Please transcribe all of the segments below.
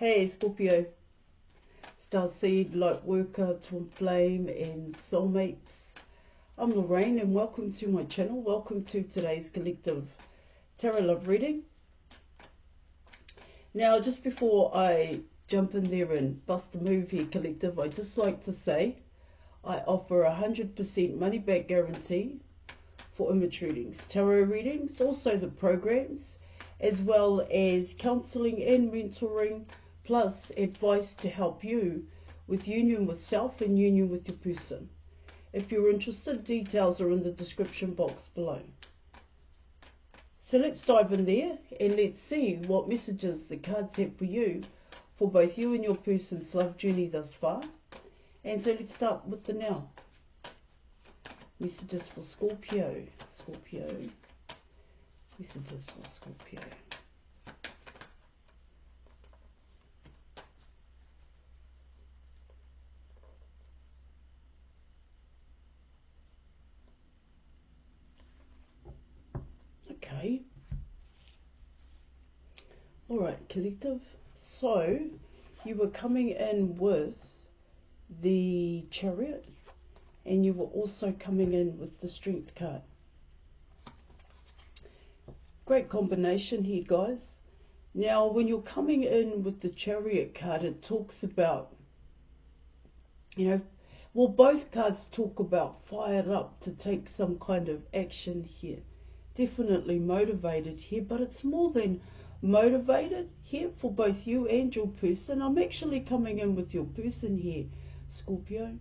Hey Scorpio, Starseed, Lightworker, Twin Flame and Soulmates. I'm Lorraine and welcome to my channel. Welcome to today's collective tarot love reading. Now just before I jump in there and bust a move here, collective, I'd just like to say I offer 100% money back guarantee for image readings, tarot readings, also the programs, as well as counselling and mentoring, plus advice to help you with union with self and union with your person. If you're interested, details are in the description box below. So let's dive in there and let's see what messages the cards have for you, for both you and your person's love journey thus far. And so let's start with the now. Messages for Scorpio. Messages for Scorpio. Okay. Alright, collective. So, you were coming in with the Chariot, and you were also coming in with the Strength card. Great combination here, guys. Now, when you're coming in with the Chariot card, it talks about, well, both cards talk about fired up to take some kind of action here. Definitely motivated here, but it's more than motivated here for both you and your person. I'm actually coming in with your person here, Scorpio.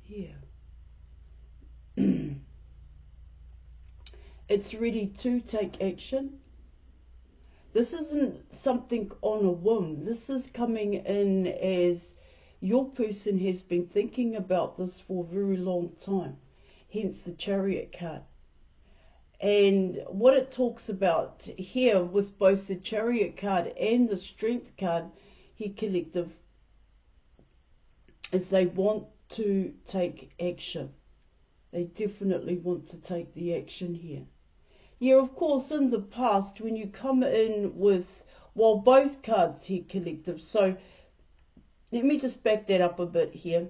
Here. It's ready to take action. This isn't something on a whim. This is coming in as your person has been thinking about this for a very long time. Hence the Chariot card. And what it talks about here with both the Chariot card and the Strength card here, collective, is they want to take action. They definitely want to take the action here. Yeah, of course, in the past, when you come in with, well, both cards here, collective. So let me just back that up a bit here.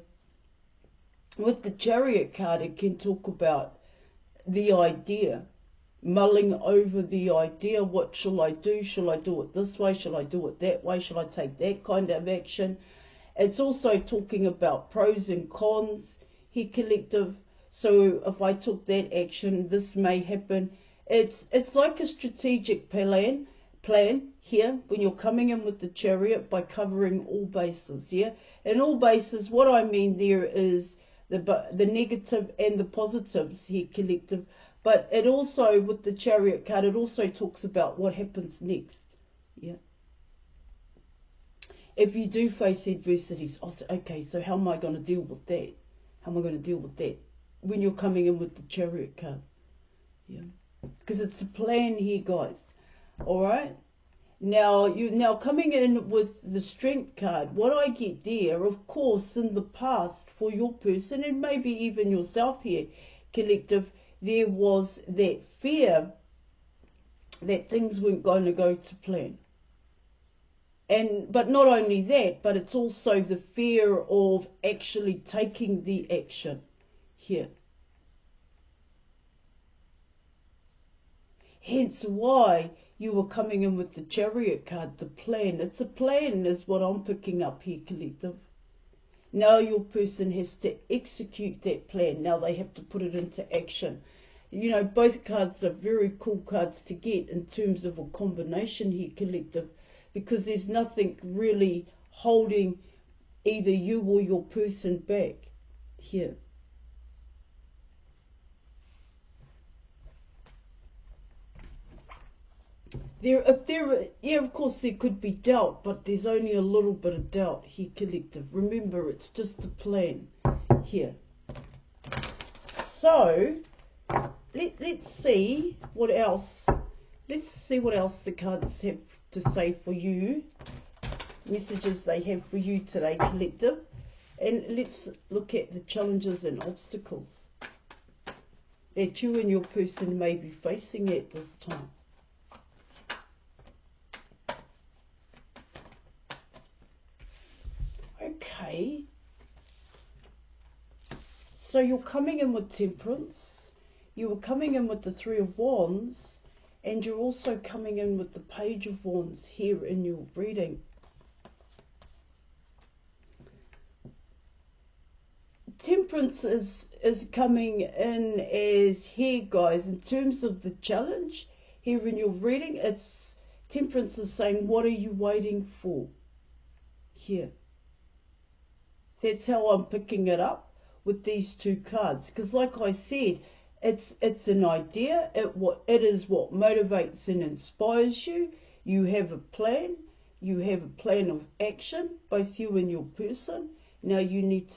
With the Chariot card, it can talk about the idea, mulling over the idea. What shall I do? Shall I do it this way? Shall I do it that way? Shall I take that kind of action? It's also talking about pros and cons here, collective. So if I took that action, this may happen. It's like a strategic plan here when you're coming in with the Chariot, by covering all bases, yeah? And all bases, what I mean there is the negative and the positives here, collective. But it also, with the Chariot card, it also talks about what happens next, yeah? If you do face adversities, okay, so how am I going to deal with that? How am I going to deal with that? When you're coming in with the Chariot card, yeah? Because it's a plan here, guys. Alright? Now coming in with the Strength card, what I get there, of course, in the past, for your person, and maybe even yourself here, collective, there was that fear that things weren't going to go to plan. But not only that, but it's also the fear of actually taking the action here. Hence why you were coming in with the Chariot card, the plan. It's a plan is what I'm picking up here, collective. Now your person has to execute that plan. Now they have to put it into action. Both cards are very cool cards to get in terms of a combination here, collective, because there's nothing really holding either you or your person back here. Yeah, of course there could be doubt, but there's only a little bit of doubt here, collective. Remember, it's just a plan here. So let's see what else. Let's see what else the cards have to say for you. Messages they have for you today, collective. And let's look at the challenges and obstacles. that you and your person may be facing at this time. Okay. So you're coming in with Temperance, you were coming in with the Three of Wands, and you're also coming in with the Page of Wands here in your reading. Temperance is coming in as here, guys, in terms of the challenge here in your reading. It's Temperance is saying, what are you waiting for here? That's how I'm picking it up with these two cards, because like I said, it's an idea. It is what motivates and inspires you. You have a plan. You have a plan of action, both you and your person. Now you need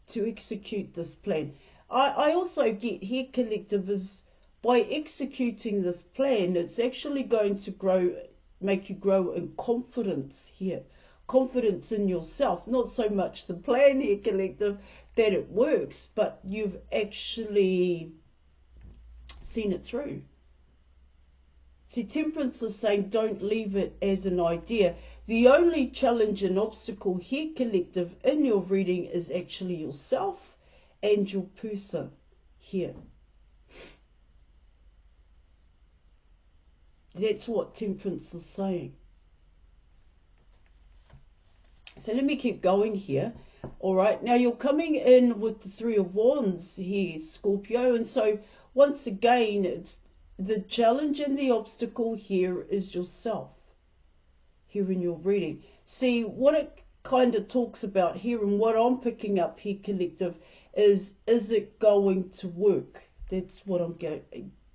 to execute this plan. I also get here, collective, is by executing this plan, it's actually going to make you grow in confidence here. Confidence in yourself, not so much the plan here, collective, that it works, but you've actually seen it through. See, Temperance is saying don't leave it as an idea. The only challenge and obstacle here, collective, in your reading is actually yourself and your person here. That's what Temperance is saying. So let me keep going here. All right, now you're coming in with the Three of Wands here, Scorpio, and so once again, it's the challenge and the obstacle here is yourself here in your reading. See, what it kind of talks about here and what I'm picking up here, collective, is it going to work? That's what I'm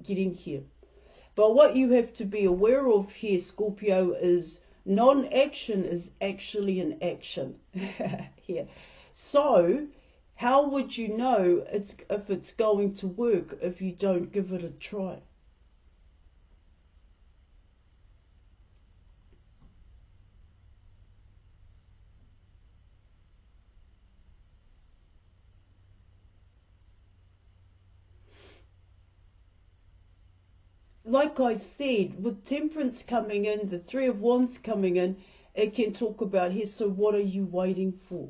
getting here. But what you have to be aware of here, Scorpio, is non-action is actually an action here. So how would you know if it's going to work if you don't give it a try? Like I said, with Temperance coming in, the Three of Wands coming in, it can talk about here, so what are you waiting for?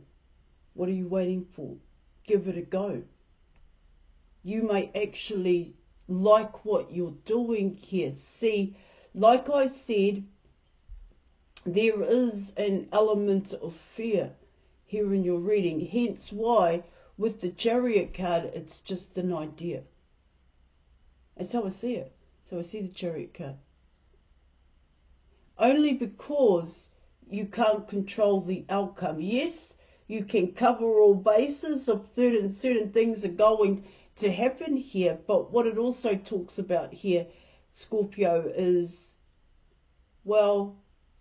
What are you waiting for? Give it a go. You may actually like what you're doing here. See, like I said, there is an element of fear here in your reading. Hence why, with the Chariot card, it's just an idea. That's how I see it. So I see the Chariot card. Only because you can't control the outcome. Yes, you can cover all bases of certain things are going to happen here, but what it also talks about here, Scorpio, is, well,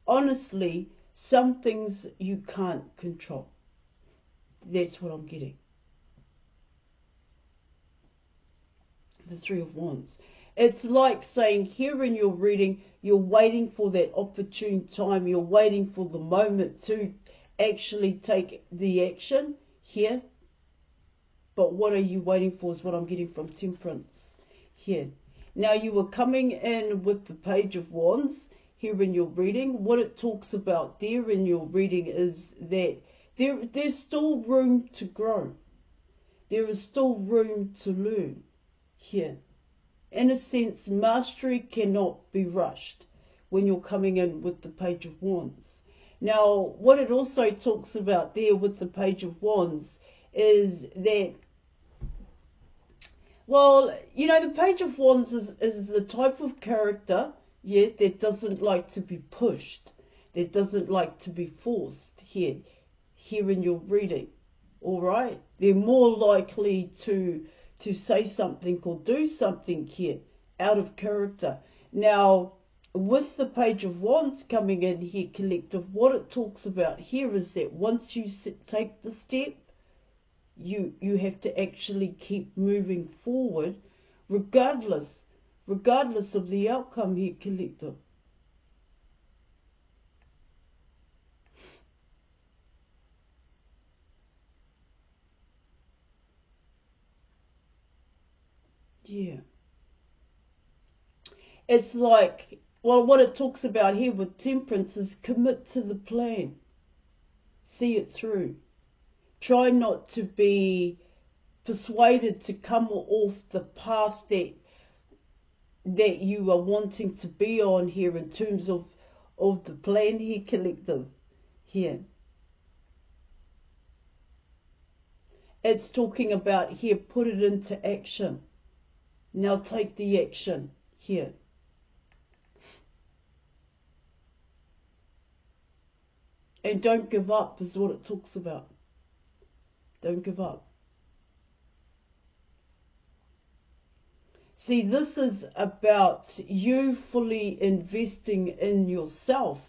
honestly, some things you can't control. That's what I'm getting. The Three of Wands. It's like saying here in your reading, you're waiting for that opportune time. You're waiting for the moment to actually take the action here. But what are you waiting for is what I'm getting from Temperance here. Now you were coming in with the Page of Wands here in your reading. What it talks about there in your reading is that there's still room to grow. There is still room to learn here. In a sense, mastery cannot be rushed when you're coming in with the Page of Wands. Now, what it also talks about there with the Page of Wands is that, well, you know, the Page of Wands is the type of character, yeah, that doesn't like to be pushed, that doesn't like to be forced here in your reading, all right? They're more likely to say something or do something here out of character. Now, with the Page of Wands coming in here, collective, what it talks about here is that once you take the step, you have to actually keep moving forward regardless of the outcome here, collective. Yeah. It's like, well, what it talks about here with temperance is commit to the plan. See it through. Try not to be persuaded to come off the path that you are wanting to be on here in terms of the plan here, collective. Here. It's talking about here, put it into action. Now take the action here. And don't give up is what it talks about. Don't give up. See, this is about you fully investing in yourself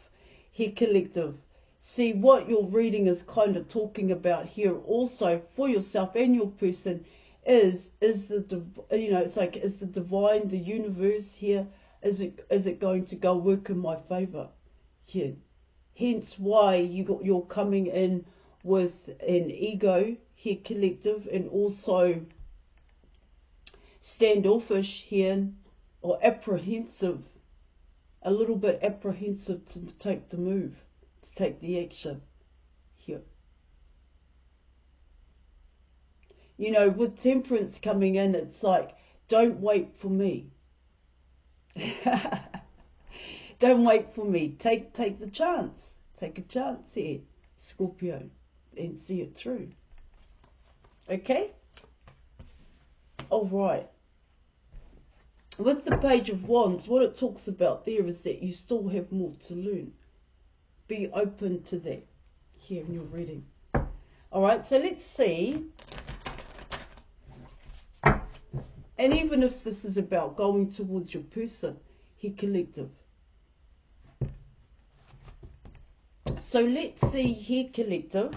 here, collective. See, what you're reading is kind of talking about here also for yourself and your person is the, you know, it's like, is the divine, the universe here, is it going to go work in my favor here? Hence why you're coming in with an ego here, collective, and also standoffish here, or apprehensive, a little bit apprehensive to take the move, to take the action here. You know, with temperance coming in, it's like, don't wait for me. Don't wait for me. Take the chance. Take a chance here, Scorpio, and see it through. Okay? All right. With the Page of Wands, what it talks about there is that you still have more to learn. Be open to that here in your reading. All right, so let's see. And even if this is about going towards your person, here, collective. So let's see here, collective.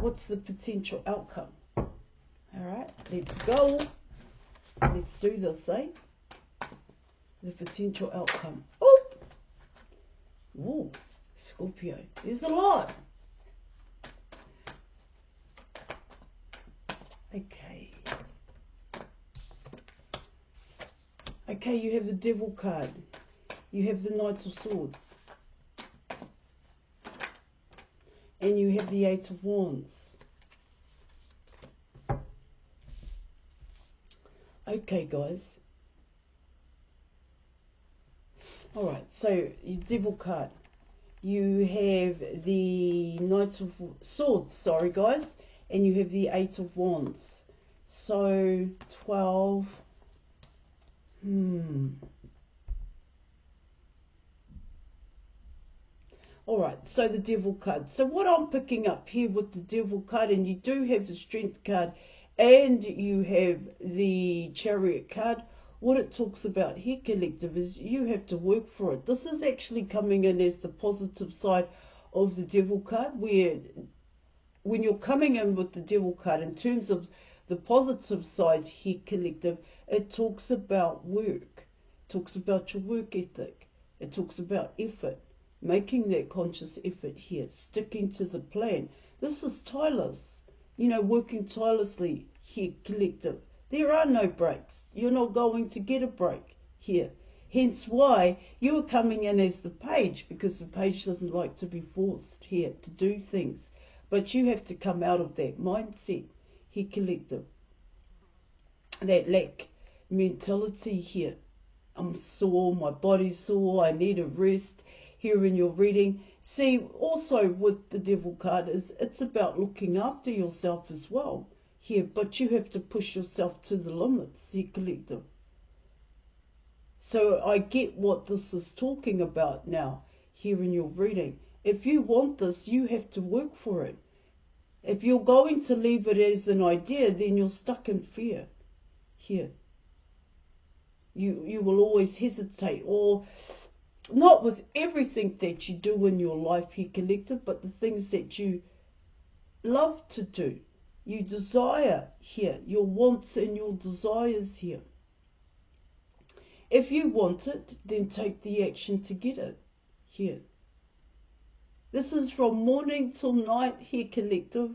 What's the potential outcome? All right, let's go. Let's do this, eh? The potential outcome. Oh! Whoa, Scorpio. There's a lot. Okay. Okay, you have the Devil card. You have the Knight of Swords. And you have the Eight of Wands. Okay, guys. Alright, so your Devil card. You have the Knight of Swords, sorry guys. And you have the Eight of Wands. So, 12. Alright, so the Devil card. So what I'm picking up here with the Devil card, and you do have the Strength card, and you have the Chariot card, what it talks about here, collective, is you have to work for it. This is actually coming in as the positive side of the Devil card, where when you're coming in with the Devil card, in terms of the positive side here, collective, it talks about work. It talks about your work ethic. It talks about effort. Making that conscious effort here, sticking to the plan. This is tireless, you know, working tirelessly here, collective. There are no breaks. You're not going to get a break here. Hence why you are coming in as the Page, because the Page doesn't like to be forced here to do things. But you have to come out of that mindset here, collective. That lack mentality here. I'm sore, my body's sore, I need a rest. Here in your reading, see, also with the Devil card, is it's about looking after yourself as well here, but you have to push yourself to the limits here, collective. So I get what this is talking about now here in your reading. If you want this, you have to work for it. If you're going to leave it as an idea, then you're stuck in fear here. You will always hesitate, or not with everything that you do in your life here, collective, but the things that you love to do, you desire here, your wants and your desires here. If you want it, then take the action to get it here. This is from morning till night here, collective.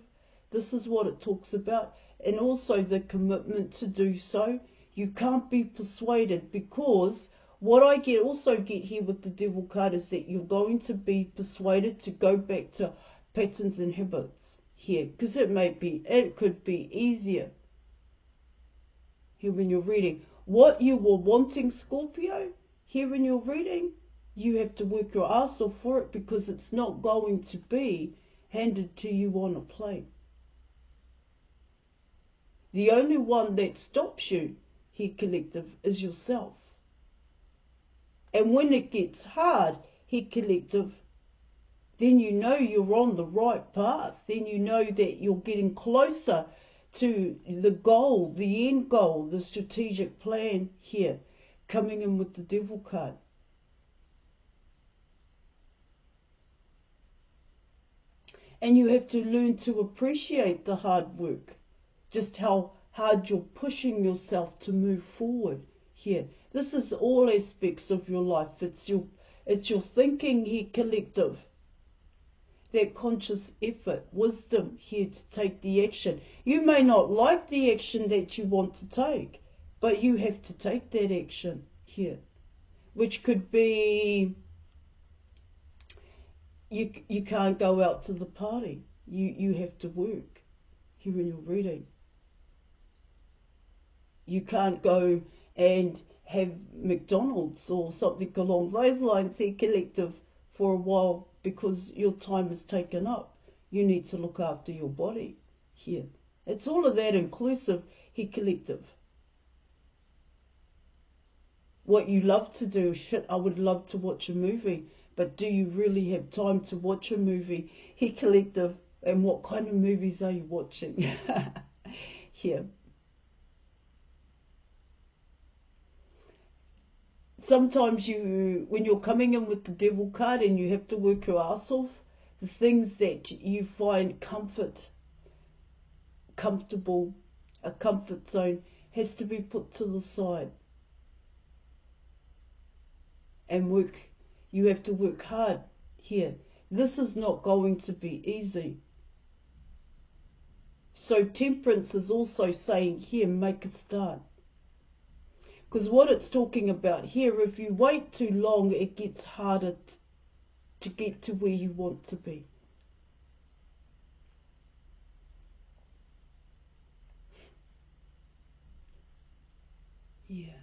This is what it talks about. and also the commitment to do so. You can't be persuaded, because what I also get here with the devil card is that you're going to be persuaded to go back to patterns and habits here, because it could be easier here when you're reading. What you were wanting, Scorpio, here when you're reading, you have to work your ass off for it, because it's not going to be handed to you on a plate. The only one that stops you here, collective, is yourself. And when it gets hard here, collective, then you know you're on the right path. Then you know that you're getting closer to the goal, the end goal, the strategic plan here, coming in with the devil card. And you have to learn to appreciate the hard work, just how hard you're pushing yourself to move forward here. This is all aspects of your life. It's your thinking here, collective. That conscious effort, wisdom here to take the action. You may not like the action that you want to take, but you have to take that action here, which could be you can't go out to the party. You have to work here in your reading. You can't go and have McDonald's or something along those lines here, collective, for a while, because your time is taken up. You need to look after your body here. It's all of that inclusive here, collective. What you love to do, shit, I would love to watch a movie, but do you really have time to watch a movie here, collective? And what kind of movies are you watching here? Sometimes when you're coming in with the devil card and you have to work your ass off, the things that you find comfortable, a comfort zone, has to be put to the side. And you have to work hard here. This is not going to be easy. So Temperance is also saying here, make a start. Because what it's talking about here, if you wait too long, it gets harder to get to where you want to be. Yeah.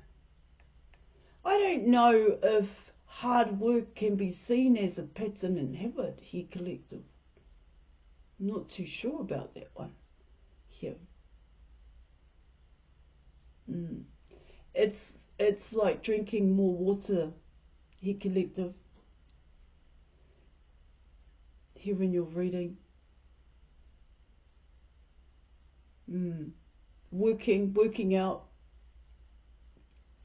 I don't know if hard work can be seen as a pattern and habit here, collective. I'm not too sure about that one here. It's like drinking more water here, collective. Here in your reading. Working out.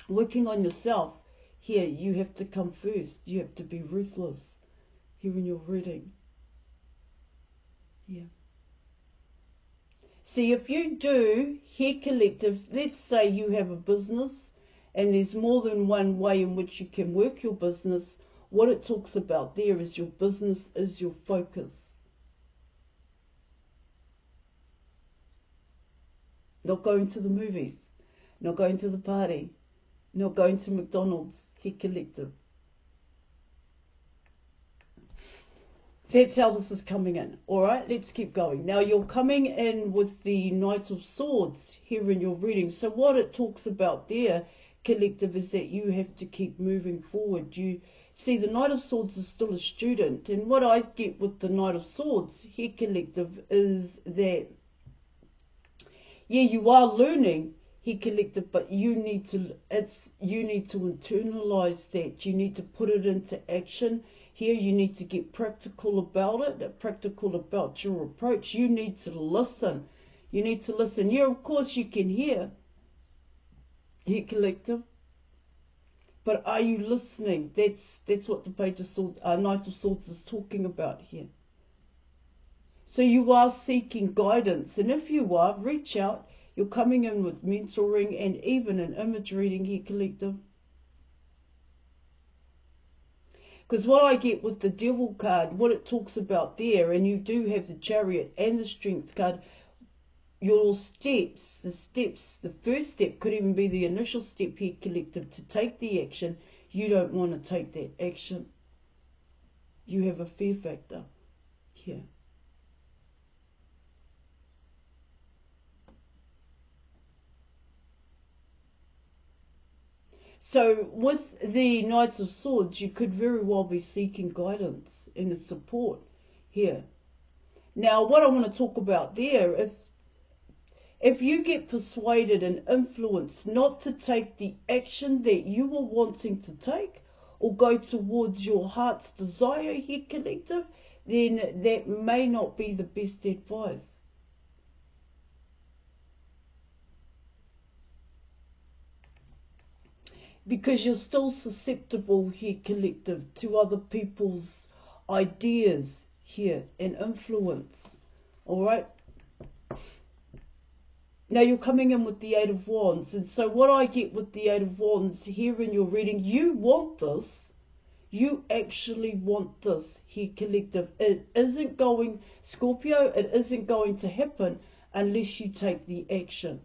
Working on yourself. Here, you have to come first. You have to be ruthless. Here in your reading. Yeah. See, if you do, here, collective, let's say you have a business and there's more than one way in which you can work your business, what it talks about there is your business is your focus. Not going to the movies, not going to the party, not going to McDonald's, here, collective. So that's how this is coming in. Alright, let's keep going. Now you're coming in with the Knight of Swords here in your reading. So what it talks about there, collective, is that you have to keep moving forward. You see, the Knight of Swords is still a student. And what I get with the Knight of Swords here, collective, is that, yeah, you are learning here, collective, but you need to internalize that. You need to put it into action. Here you need to get practical about it, practical about your approach. You need to listen. You need to listen. Yeah, of course you can hear, here, collective. But are you listening? That's what the Page of Swords, Knight of Swords is talking about here. So you are seeking guidance. And if you are, reach out. You're coming in with mentoring and even an image reading here, collective. Because what I get with the Devil card, what it talks about there, and you do have the Chariot and the Strength card, your steps, the first step could even be the initial step here, collective, to take the action. You don't want to take that action. You have a fear factor here. So with the Knights of Swords, you could very well be seeking guidance and support here. Now, what I want to talk about there, if you get persuaded and influenced not to take the action that you are wanting to take or go towards your heart's desire here, collective, then that may not be the best advice. Because you're still susceptible here, collective, to other people's ideas here and influence. Alright? Now you're coming in with the Eight of Wands. And so what I get with the Eight of Wands here in your reading, you want this. You actually want this here, collective. It isn't going, Scorpio, it isn't going to happen unless you take the action.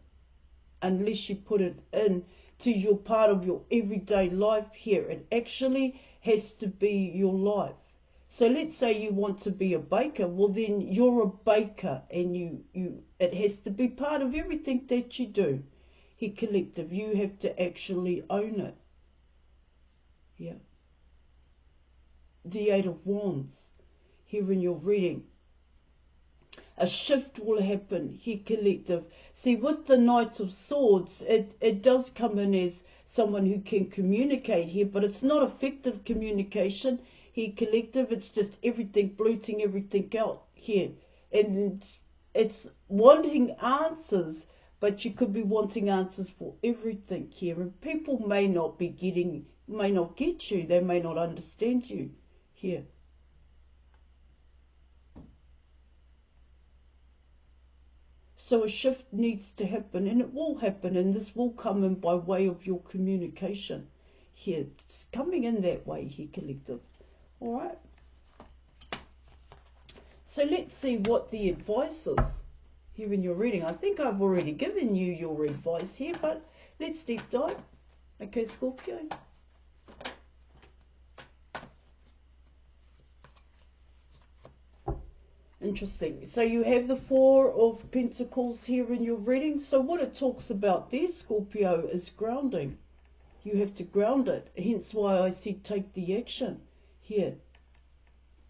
Unless you put it in to your part of your everyday life here. It actually has to be your life. So let's say you want to be a baker. Well, then you're a baker, and it has to be part of everything that you do. Here, collective, you have to actually own it. Yeah. The Eight of Wands here in your reading. A shift will happen here, collective. See, with the Knights of Swords, it does come in as someone who can communicate here, but it's not effective communication here, collective. It's just everything, blurting everything out here. And it's wanting answers, but you could be wanting answers for everything here. And people may not get you. They may not understand you here. So a shift needs to happen, and it will happen, and this will come in by way of your communication here. It's coming in that way here, collective. All right. So let's see what the advice is here in your reading. I think I've already given you your advice here, but let's deep dive. Okay, Scorpio. Interesting. So you have the Four of Pentacles here in your reading. So what it talks about there, Scorpio, is grounding. You have to ground it. Hence why I said take the action here.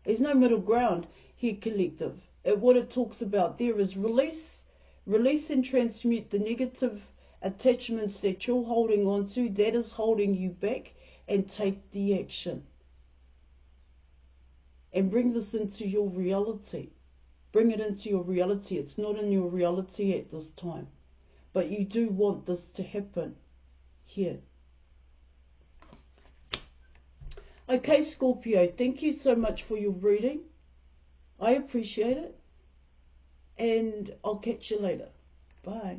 There's no middle ground here, collective. What it talks about there is release and transmute the negative attachments that you're holding on to, that is holding you back, and take the action. And bring this into your reality. Bring it into your reality. It's not in your reality at this time. But you do want this to happen here. Okay, Scorpio, thank you so much for your reading. I appreciate it. And I'll catch you later. Bye.